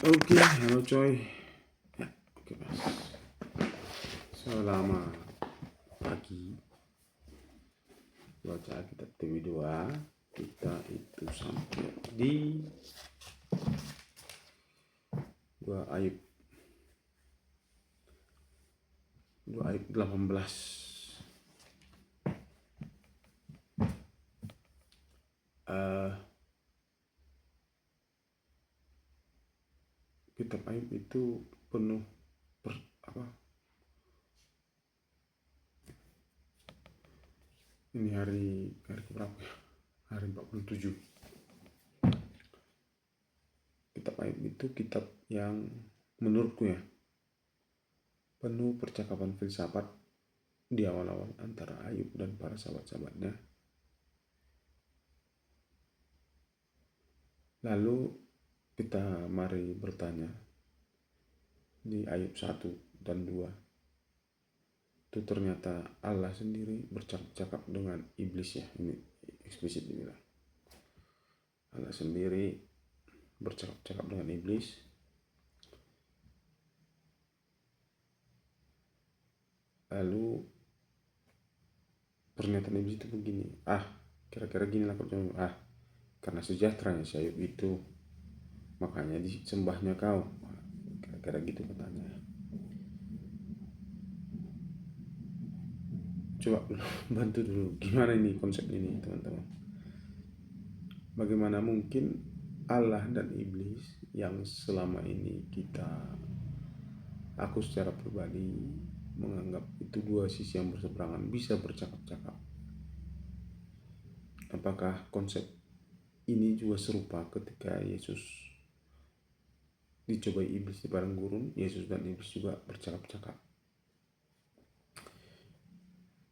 Oke, halo coy. Ya, oke mas. Selama pagi baca kitab TV2, kita itu sampai di 2 Ayub 18. Kitab Ayub itu penuh ini hari berapa ya? Hari 47. Kitab Ayub itu kitab yang menurutku ya penuh percakapan filsafat di awal-awal antara Ayub dan para sahabat-sahabatnya. Lalu kita mari bertanya di Ayub 1 dan 2. Itu ternyata Allah sendiri bercakap dengan iblis ya. Ini eksplisit dibilang. Allah sendiri bercakap dengan iblis. Lalu pernyataan iblis itu begini. Kira-kira gini lah pertanyaan. Karena sejahteranya si Ayub itu, makanya disembahnya kau. Kira-kira gitu katanya. Coba bantu dulu gimana ini konsep ini teman-teman. Bagaimana mungkin Allah dan iblis yang selama ini aku secara pribadi menganggap itu dua sisi yang berseberangan bisa bercakap-cakap. Apakah konsep ini juga serupa ketika Yesus dicobai iblis di padang gurun? Yesus dan iblis juga bercakap-cakap.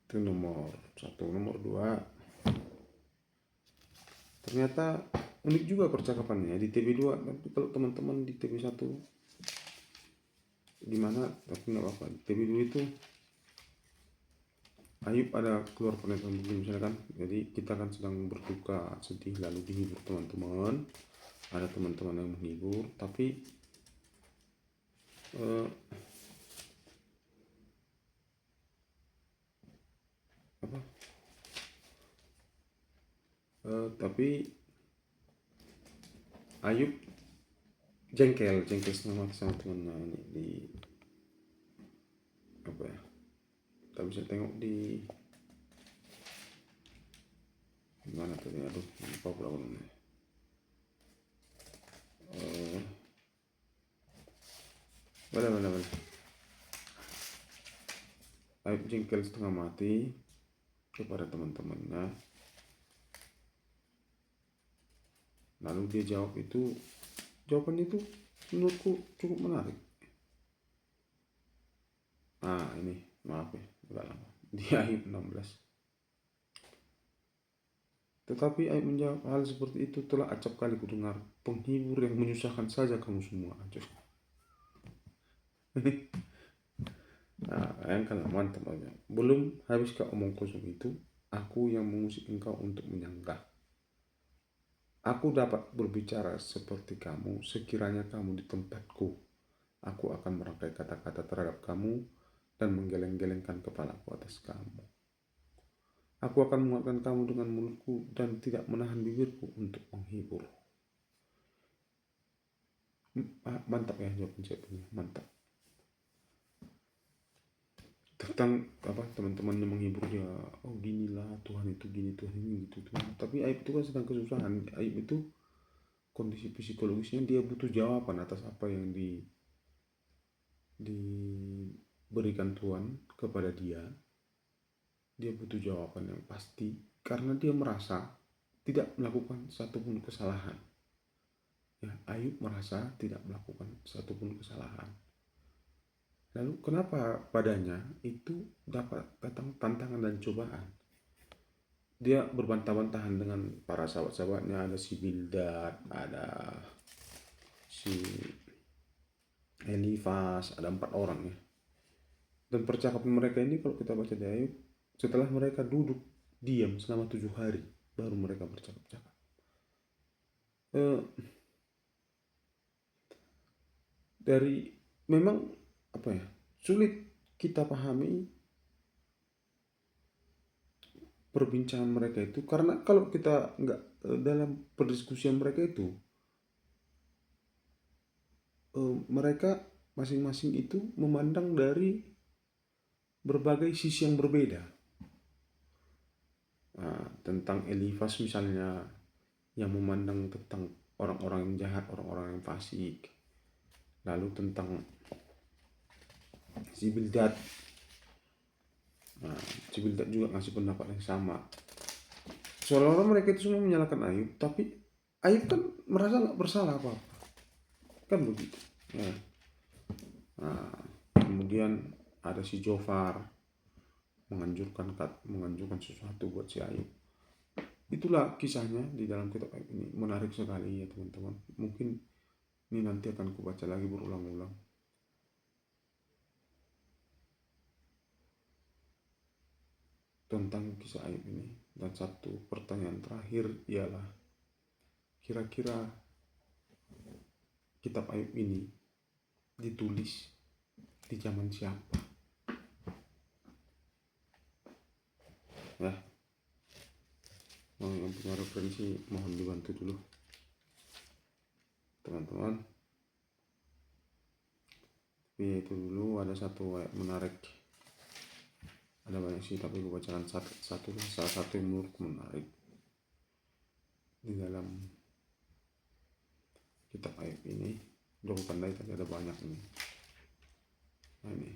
Itu nomor 1. Nomor 2, ternyata unik juga percakapannya di TV2. Tapi kalau teman-teman di TV1 gimana, tapi nggak apa-apa. Di TV2 itu Ayub ada keluar pernyataan begini misalkan. Jadi kita kan sedang berduka, sedih, lalu dihibur teman-teman. Ada teman-teman yang menghibur, tapi tapi Ayub jengkel sama teman-teman. Ini di apa ya? Kita bisa tengok di mana tadi, lupa pula namanya. Boleh. Ayub jengkel setengah mati kepada teman-temannya. Lalu dia jawaban itu menurutku cukup menarik. Ini maaf ya, agak lama. Di Ayub 16. Tetapi Ayub menjawab, hal seperti itu telah acap kali kudengar. Penghibur yang menyusahkan saja kamu semua. Yang kan mantap aja. Belum habiskah omong kosong itu, aku yang mengusik engkau untuk menyanggah. Aku dapat berbicara seperti kamu sekiranya kamu di tempatku. Aku akan merangkai kata-kata terhadap kamu dan menggeleng-gelengkan kepalaku atas kamu. Aku akan menguatkan kamu dengan mulutku dan tidak menahan bibirku untuk menghibur. Mantap ya jawabannya, mantap. Tentang teman-temannya menghibur dia, ginilah Tuhan itu gini, Tuhan ini gitu. Tapi Ayub itu kan sedang kesusahan. Ayub itu kondisi psikologisnya dia butuh jawaban atas apa yang diberikan Tuhan kepada dia. Dia butuh jawaban yang pasti karena dia merasa tidak melakukan satupun kesalahan. Ya, Ayub merasa tidak melakukan satupun kesalahan. Lalu kenapa padanya itu dapat datang tantangan dan cobaan? Dia berbantah-bantahan dengan para sahabat-sahabatnya. Ada si Bildad, ada si Elifas, ada 4 orang ya. Dan percakapan mereka ini kalau kita baca di Ayub, setelah mereka duduk diam selama 7 hari, baru mereka bercakap-cakap. dari memang apa ya, sulit kita pahami perbincangan mereka itu, karena kalau kita nggak dalam perdiskusian mereka itu, mereka masing-masing itu memandang dari berbagai sisi yang berbeda. Nah, tentang Elifas misalnya, yang memandang tentang orang-orang yang jahat, orang-orang yang fasik. Lalu tentang si Bildad, nah, si Bildad juga ngasih pendapat yang sama. Seolah-olah mereka itu semua menyalahkan Ayub, tapi Ayub kan merasa nggak bersalah apa-apa, kan begitu. Nah, kemudian ada si Jofar menganjurkan sesuatu buat si Ayub. Itulah kisahnya di dalam kitab Ayub ini, menarik sekali ya teman-teman. Mungkin ini nanti akan kubaca lagi berulang-ulang tentang kisah Ayub ini. Dan satu pertanyaan terakhir ialah, kira-kira kitab Ayub ini ditulis di zaman siapa? Ya, yang punya referensi mohon dibantu dulu teman-teman. Tapi itu dulu, ada satu ayat menarik, ada banyak sih tapi gue bacakan salah satu yang menurutku menarik di dalam kitab Ayub ini. Udah bukan tadi ada banyak nih. Nah ini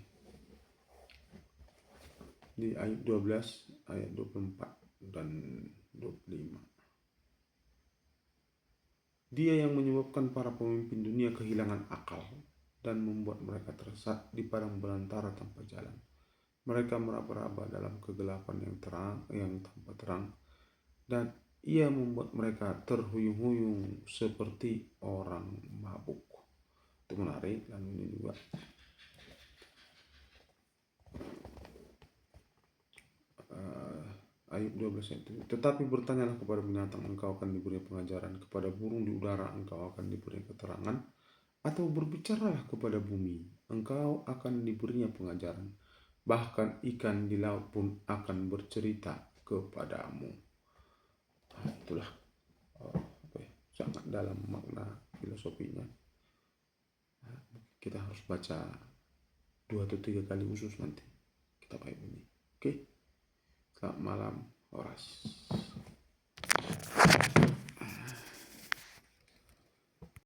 di Ayub 12 ayat 24 dan 25. Dia yang menyebabkan para pemimpin dunia kehilangan akal dan membuat mereka tersesat di padang belantara tanpa jalan. Mereka meraba-raba dalam kegelapan yang tanpa terang, dan ia membuat mereka terhuyung-huyung seperti orang mabuk. Itu menarik. Dan ini juga Ayub 12 itu. Tetapi bertanyalah kepada binatang, engkau akan diberi pengajaran, kepada burung di udara engkau akan diberi keterangan, atau berbicaralah kepada bumi, engkau akan diberinya pengajaran, bahkan ikan di laut pun akan bercerita kepadamu. Nah, itulah sangat dalam makna filosofinya. Kita harus baca 2 atau 3 kali khusus nanti kitab Ayub ini. Oke. Selamat malam, Horas.